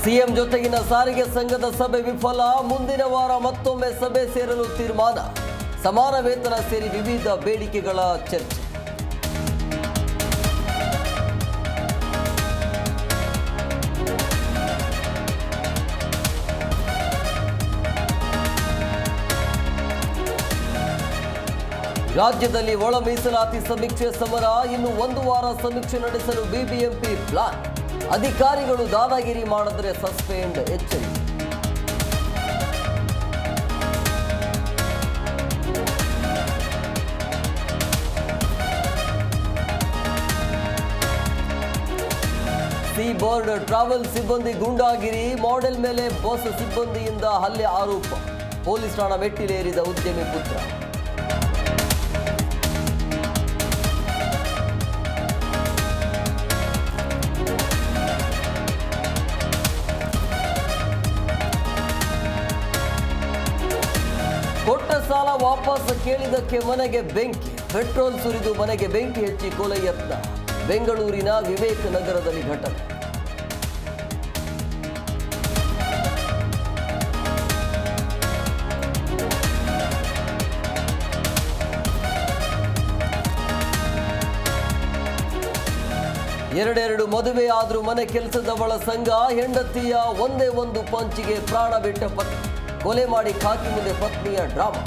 CM ಜೊತೆಗಿನ ಸಾರಿಗೆ ಸಂಘದ ಸಭೆ ವಿಫಲ. ಮುಂದಿನ ವಾರ ಮತ್ತೊಮ್ಮೆ ಸಭೆ ಸೇರಲು ತೀರ್ಮಾನ. ಸಮಾನ ವೇತನ ಸೇರಿ ವಿವಿಧ ಬೇಡಿಕೆಗಳ ಚರ್ಚೆ. ರಾಜ್ಯದಲ್ಲಿ ಒಳ ಮೀಸಲಾತಿ ಸಮೀಕ್ಷೆ ಸಮರ. ಇನ್ನು 1 ವಾರ ಸಮೀಕ್ಷೆ ನಡೆಸಲು ಬಿಬಿಎಂಪಿ ಪ್ಲಾನ್. ಅಧಿಕಾರಿಗಳು ದಾದಾಗಿರಿ ಮಾಡಿದರೆ ಸಸ್ಪೆಂಡ್ ಎಚ್ಚರಿಕೆ. ಸಿ ಬೋರ್ಡ್ ಟ್ರಾವೆಲ್ ಸಿಬ್ಬಂದಿ ಗೂಂಡಾಗಿರಿ. ಮಾಡೆಲ್ ಮೇಲೆ ಬಸ್ ಸಿಬ್ಬಂದಿಯಿಂದ ಹಲ್ಲೆ ಆರೋಪ. ಪೊಲೀಸ್ ಠಾಣಾ ಮೆಟ್ಟಿಲೇರಿದ ಉದ್ಯಮಿ ಪುತ್ರ. ಕೊಟ್ಟ ಸಾಲ ವಾಪಸ್ ಕೇಳಿದಕ್ಕೆ ಮನೆಗೆ ಬೆಂಕಿ. ಪೆಟ್ರೋಲ್ ಸುರಿದು ಮನೆಗೆ ಬೆಂಕಿ ಹಚ್ಚಿ ಕೊಲೆ ಯತ್ನ. ಬೆಂಗಳೂರಿನ ವಿವೇಕ ನಗರದಲ್ಲಿ ಘಟನೆ. ಎರಡೆರಡು ಮದುವೆ ಆದ್ರೂ ಮನೆ ಕೆಲಸದವಳ ಸಂಘ. ಹೆಂಡತಿಯ ಒಂದೇ ಒಂದು ಪಂಚಿಗೆ ಪ್ರಾಣ ಬಿಟ್ಟ ಪತ್ನಿ. ಕೊಲೆ ಮಾಡಿ ಖಾಕಿ ಮುಂದೆ ಪತ್ನಿಯ ಡ್ರಾಮಾ.